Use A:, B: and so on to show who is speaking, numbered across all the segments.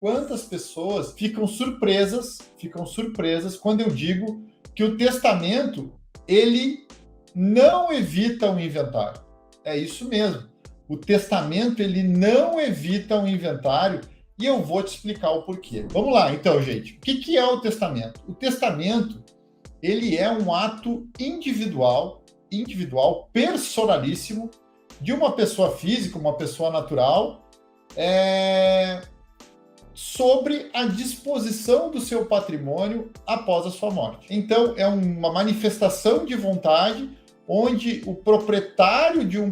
A: Quantas pessoas ficam surpresas quando eu digo que o testamento, ele não evita um inventário. É isso mesmo. O testamento, ele não evita um inventário e eu vou te explicar o porquê. Vamos lá, então, gente. O que é o testamento? O testamento, ele é um ato individual, personalíssimo, de uma pessoa física, uma pessoa natural, sobre a disposição do seu patrimônio após a sua morte. Então, é uma manifestação de vontade onde o proprietário de um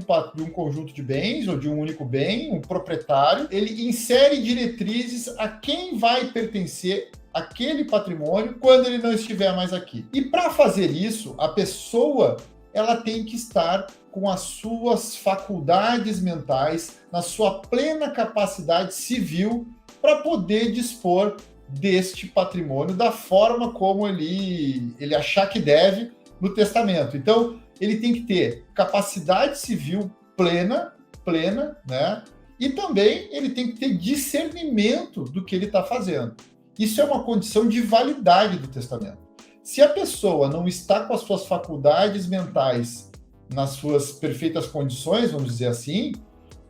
A: conjunto de bens ou de um único bem, o proprietário, ele insere diretrizes a quem vai pertencer aquele patrimônio quando ele não estiver mais aqui. E para fazer isso, a pessoa ela tem que estar com as suas faculdades mentais, na sua plena capacidade civil, para poder dispor deste patrimônio da forma como ele achar que deve no testamento. Então, ele tem que ter capacidade civil plena, né? E também ele tem que ter discernimento do que ele está fazendo. Isso é uma condição de validade do testamento. Se a pessoa não está com as suas faculdades mentais nas suas perfeitas condições, vamos dizer assim,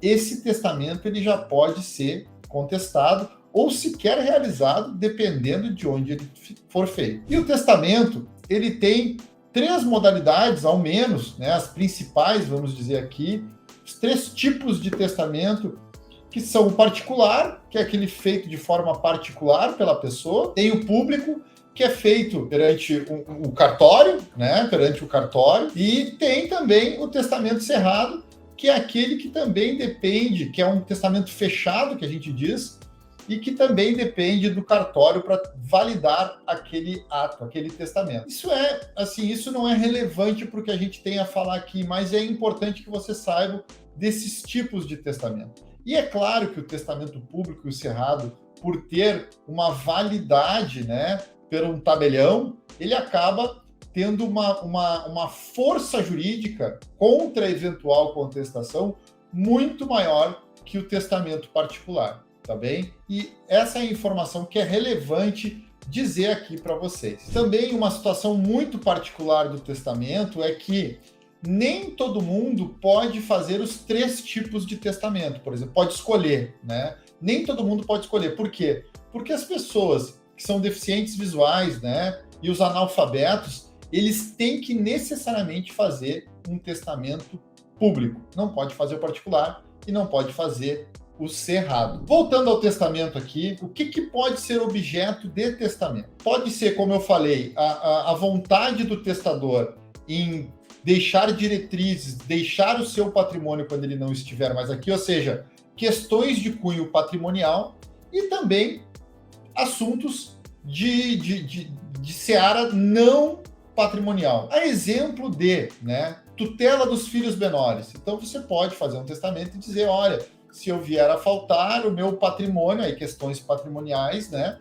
A: esse testamento ele já pode ser contestado ou sequer realizado, dependendo de onde ele for feito. E o testamento, ele tem 3 modalidades, ao menos, né, as principais, vamos dizer aqui, os 3 tipos de testamento, que são o particular, que é aquele feito de forma particular pela pessoa, tem o público, que é feito perante o cartório, né, perante o cartório, e tem também o testamento cerrado, que é aquele que também depende, que é um testamento fechado, que a gente diz, e que também depende do cartório para validar aquele ato, aquele testamento. Isso não é relevante para o que a gente tem a falar aqui, mas é importante que você saiba desses tipos de testamento. E é claro que o testamento público e o cerrado, por ter uma validade, né, por um tabelião, ele acaba tendo uma força jurídica contra eventual contestação muito maior que o testamento particular, tá bem? E essa é a informação que é relevante dizer aqui para vocês. Também uma situação muito particular do testamento é que nem todo mundo pode fazer os 3 tipos de testamento, por exemplo, pode escolher, né? Nem todo mundo pode escolher. Por quê? Porque as pessoas que são deficientes visuais, né, e os analfabetos, eles têm que necessariamente fazer um testamento público. Não pode fazer o particular e não pode fazer o cerrado. Voltando ao testamento aqui, o que pode ser objeto de testamento? Pode ser, como eu falei, a vontade do testador em deixar diretrizes, deixar o seu patrimônio quando ele não estiver mais aqui, ou seja, questões de cunho patrimonial e também assuntos de seara não patrimonial. A exemplo de, né, tutela dos filhos menores. Então você pode fazer um testamento e dizer, olha, se eu vier a faltar o meu patrimônio, aí questões patrimoniais, né,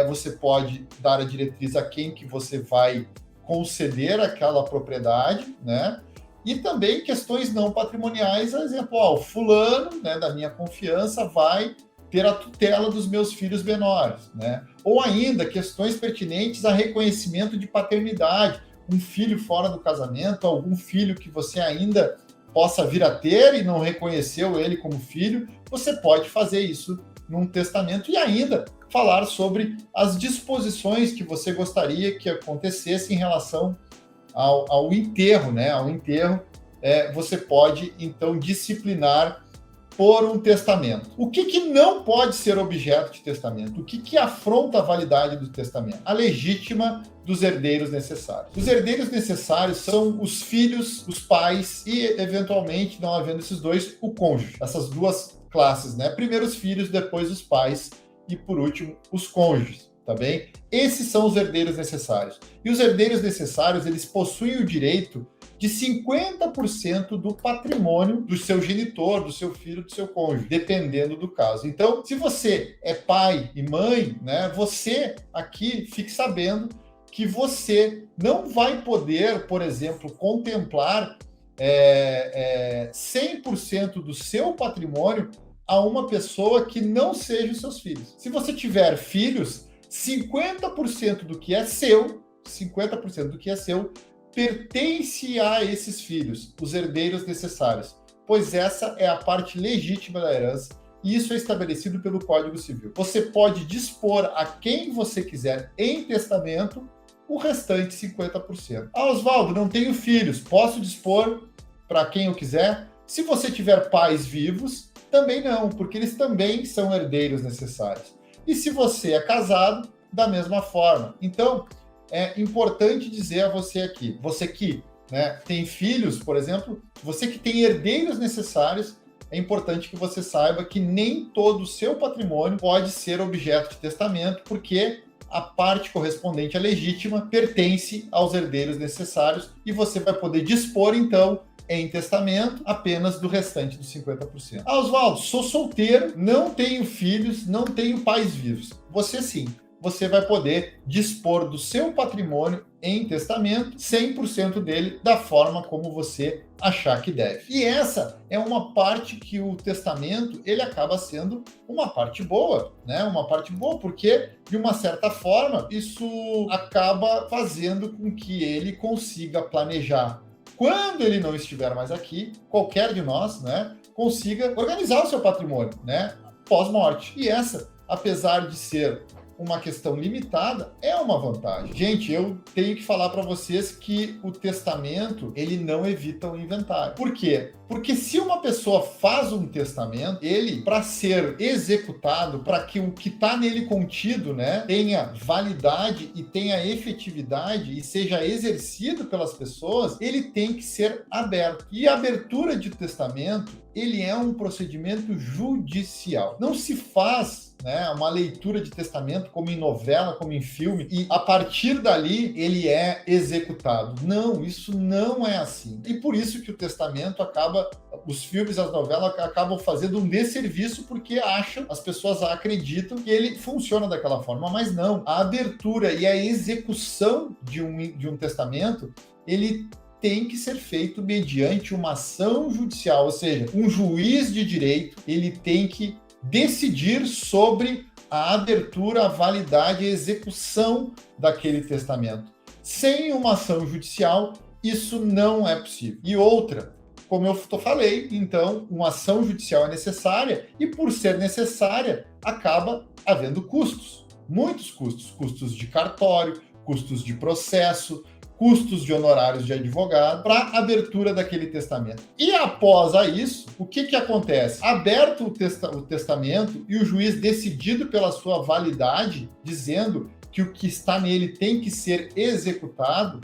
A: você pode dar a diretriz a quem que você vai conceder aquela propriedade, né, e também questões não patrimoniais, por exemplo, o fulano, né, da minha confiança vai ter a tutela dos meus filhos menores, né? Ou ainda questões pertinentes a reconhecimento de paternidade, um filho fora do casamento, algum filho que você ainda possa vir a ter e não reconheceu ele como filho, você pode fazer isso num testamento e ainda falar sobre as disposições que você gostaria que acontecesse em relação ao enterro, né? Ao enterro, você pode, então, disciplinar por um testamento. O que não pode ser objeto de testamento? O que afronta a validade do testamento? A legítima dos herdeiros necessários. Os herdeiros necessários são os filhos, os pais e, eventualmente, não havendo esses dois, o cônjuge. Essas 2 classes, né? Primeiro os filhos, depois os pais e, por último, os cônjuges, tá bem? Esses são os herdeiros necessários. E os herdeiros necessários, eles possuem o direito de 50% do patrimônio do seu genitor, do seu filho, do seu cônjuge, dependendo do caso. Então, se você é pai e mãe, né, você aqui fique sabendo que você não vai poder, por exemplo, contemplar 100% do seu patrimônio a uma pessoa que não seja os seus filhos. Se você tiver filhos, 50% do que é seu, 50% do que é seu, pertence a esses filhos, os herdeiros necessários, pois essa é a parte legítima da herança e isso é estabelecido pelo Código Civil. Você pode dispor a quem você quiser em testamento o restante 50%. Ah, Oswaldo, não tenho filhos, posso dispor para quem eu quiser? Se você tiver pais vivos, também não, porque eles também são herdeiros necessários. E se você é casado, da mesma forma. Então, é importante dizer a você aqui, você que tem filhos, por exemplo, você que tem herdeiros necessários, é importante que você saiba que nem todo o seu patrimônio pode ser objeto de testamento, porque a parte correspondente à legítima pertence aos herdeiros necessários e você vai poder dispor, então, em testamento apenas do restante dos 50%. Ah, Oswaldo, sou solteiro, não tenho filhos, não tenho pais vivos. Você sim. Você vai poder dispor do seu patrimônio em testamento, 100% dele, da forma como você achar que deve. E essa é uma parte que o testamento, ele acaba sendo uma parte boa, né? Uma parte boa, porque, de uma certa forma, isso acaba fazendo com que ele consiga planejar. Quando ele não estiver mais aqui, qualquer de nós, consiga organizar o seu patrimônio, pós-morte. E essa, apesar de ser uma questão limitada, é uma vantagem. Gente, eu tenho que falar para vocês que o testamento, ele não evita o inventário. Por quê? Porque se uma pessoa faz um testamento, ele, para ser executado, para que o que está nele contido, tenha validade e tenha efetividade e seja exercido pelas pessoas, ele tem que ser aberto. E a abertura de testamento, ele é um procedimento judicial. Não se faz uma leitura de testamento como em novela, como em filme, e a partir dali ele é executado. Não, isso não é assim. E por isso que o testamento os filmes, as novelas acabam fazendo um desserviço porque as pessoas acreditam que ele funciona daquela forma, mas não. A abertura e a execução de um testamento, ele tem que ser feito mediante uma ação judicial, ou seja, um juiz de direito, ele tem que decidir sobre a abertura, a validade e a execução daquele testamento. Sem uma ação judicial, isso não é possível. E outra, como eu falei, então, uma ação judicial é necessária e, por ser necessária, acaba havendo custos, muitos custos, custos de cartório, custos de processo, custos de honorários de advogado para a abertura daquele testamento. E após isso, o que acontece? Aberto o testamento e o juiz decidido pela sua validade, dizendo que o que está nele tem que ser executado,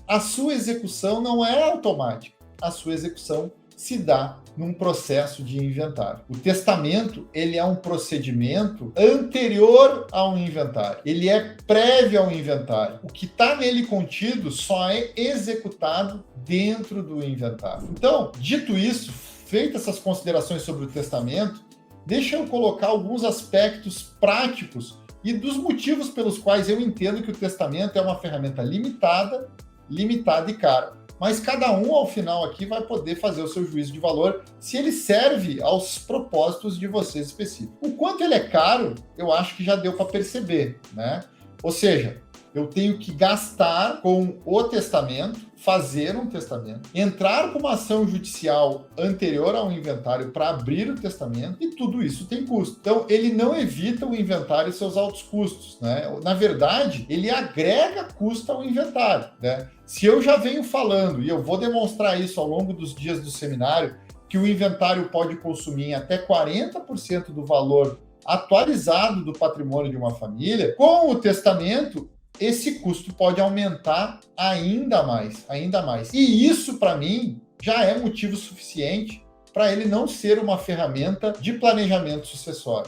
A: a sua execução não é automática. A sua execução se dá num processo de inventário. O testamento, ele é um procedimento anterior ao inventário. Ele é prévio ao inventário. O que está nele contido só é executado dentro do inventário. Então, dito isso, feitas essas considerações sobre o testamento, deixa eu colocar alguns aspectos práticos e dos motivos pelos quais eu entendo que o testamento é uma ferramenta limitada e cara. Mas cada um, ao final aqui, vai poder fazer o seu juízo de valor se ele serve aos propósitos de vocês específicos. O quanto ele é caro, eu acho que já deu para perceber, Ou seja, eu tenho que gastar com o testamento, fazer um testamento, entrar com uma ação judicial anterior ao inventário para abrir o testamento, e tudo isso tem custo. Então, ele não evita o inventário e seus altos custos, Na verdade, ele agrega custo ao inventário, Se eu já venho falando, e eu vou demonstrar isso ao longo dos dias do seminário, que o inventário pode consumir até 40% do valor atualizado do patrimônio de uma família, com o testamento, esse custo pode aumentar ainda mais. E isso, para mim, já é motivo suficiente para ele não ser uma ferramenta de planejamento sucessório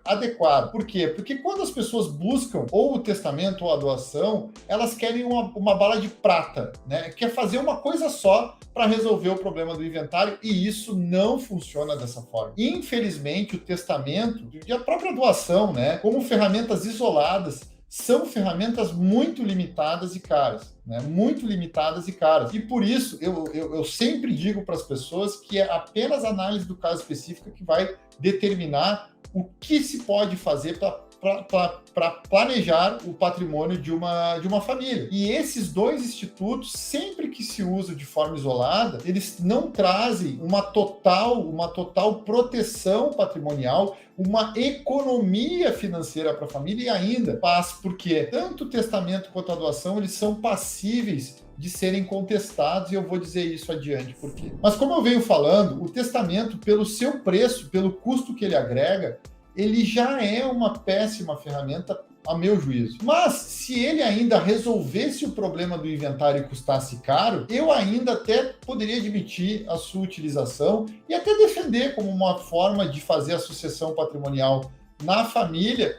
A: adequado. Por quê? Porque quando as pessoas buscam ou o testamento ou a doação, elas querem uma bala de prata, Quer fazer uma coisa só para resolver o problema do inventário, e isso não funciona dessa forma. Infelizmente, o testamento e a própria doação, como ferramentas isoladas, são ferramentas muito limitadas e caras, né? Muito limitadas e caras. E por isso, eu sempre digo para as pessoas que é apenas a análise do caso específico que vai determinar o que se pode fazer para planejar o patrimônio de uma família. E esses dois institutos, sempre que se usam de forma isolada, eles não trazem uma total proteção patrimonial, uma economia financeira para a família e ainda paz, porque tanto o testamento quanto a doação, eles são passíveis de serem contestados, e eu vou dizer isso adiante por quê. Mas como eu venho falando, o testamento, pelo seu preço, pelo custo que ele agrega, ele já é uma péssima ferramenta, a meu juízo. Mas, se ele ainda resolvesse o problema do inventário e custasse caro, eu ainda até poderia admitir a sua utilização e até defender como uma forma de fazer a sucessão patrimonial na família,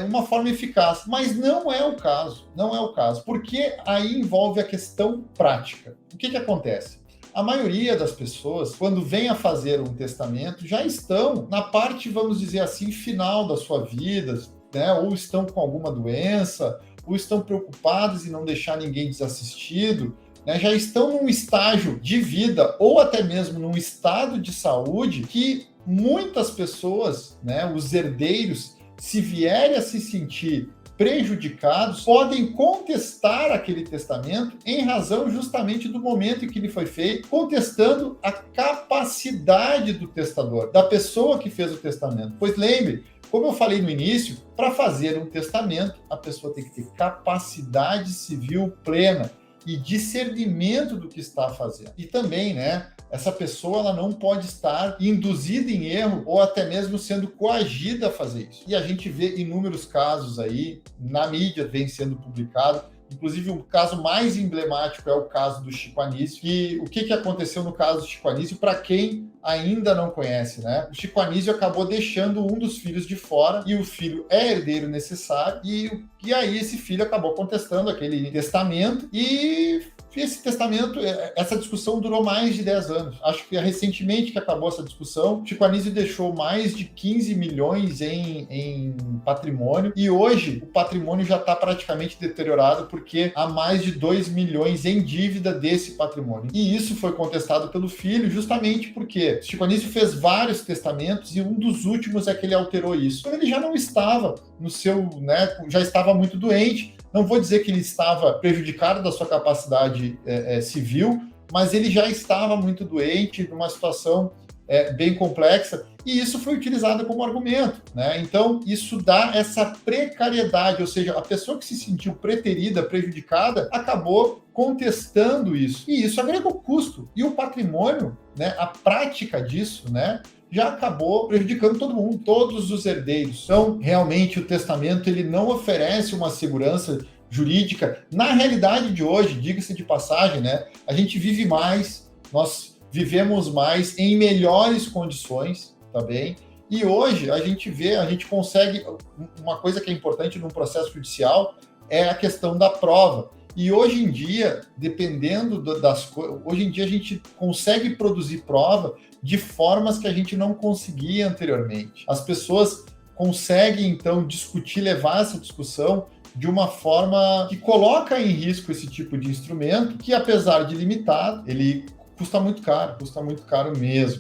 A: uma forma eficaz. Mas não é o caso, porque aí envolve a questão prática. O que acontece? A maioria das pessoas, quando vem a fazer um testamento, já estão na parte, vamos dizer assim, final da sua vida, né? Ou estão com alguma doença, ou estão preocupados em não deixar ninguém desassistido, né? Já estão num estágio de vida, ou até mesmo num estado de saúde, que muitas pessoas, né, os herdeiros, se vierem a se sentir prejudicados, podem contestar aquele testamento em razão justamente do momento em que ele foi feito, contestando a capacidade do testador, da pessoa que fez o testamento. Pois lembre, como eu falei no início, para fazer um testamento, a pessoa tem que ter capacidade civil plena e discernimento do que está fazendo. E também, né, essa pessoa ela não pode estar induzida em erro ou até mesmo sendo coagida a fazer isso. E a gente vê inúmeros casos aí, na mídia vem sendo publicado. Inclusive, o caso mais emblemático é o caso do Chico Anísio. E o que aconteceu no caso do Chico Anísio, para quem ainda não conhece, né? O Chico Anísio acabou deixando um dos filhos de fora e o filho é herdeiro necessário. E aí esse filho acabou contestando aquele testamento e esse testamento, essa discussão durou mais de 10 anos. Acho que é recentemente que acabou essa discussão. Chico Anísio deixou mais de 15 milhões em patrimônio e hoje o patrimônio já está praticamente deteriorado porque há mais de 2 milhões em dívida desse patrimônio. E isso foi contestado pelo filho justamente porque Chico Anísio fez vários testamentos e um dos últimos é que ele alterou isso. Quando ele já não estava no seu, né, já estava muito doente. Não vou dizer que ele estava prejudicado da sua capacidade civil, mas ele já estava muito doente, numa situação bem complexa, e isso foi utilizado como argumento, né? Então, isso dá essa precariedade, ou seja, a pessoa que se sentiu preterida, prejudicada, acabou contestando isso, e isso agregou custo. E o patrimônio, né, a prática disso, né, já acabou prejudicando todo mundo, todos os herdeiros. Então, realmente, o testamento ele não oferece uma segurança jurídica. Na realidade de hoje, diga-se de passagem, né, a gente vive mais, nós vivemos mais em melhores condições, tá bem? E hoje a gente consegue, uma coisa que é importante num processo judicial é a questão da prova. E hoje em dia, dependendo das coisas, hoje em dia a gente consegue produzir prova de formas que a gente não conseguia anteriormente. As pessoas conseguem, então, discutir, levar essa discussão de uma forma que coloca em risco esse tipo de instrumento, que apesar de limitado, ele custa muito caro mesmo.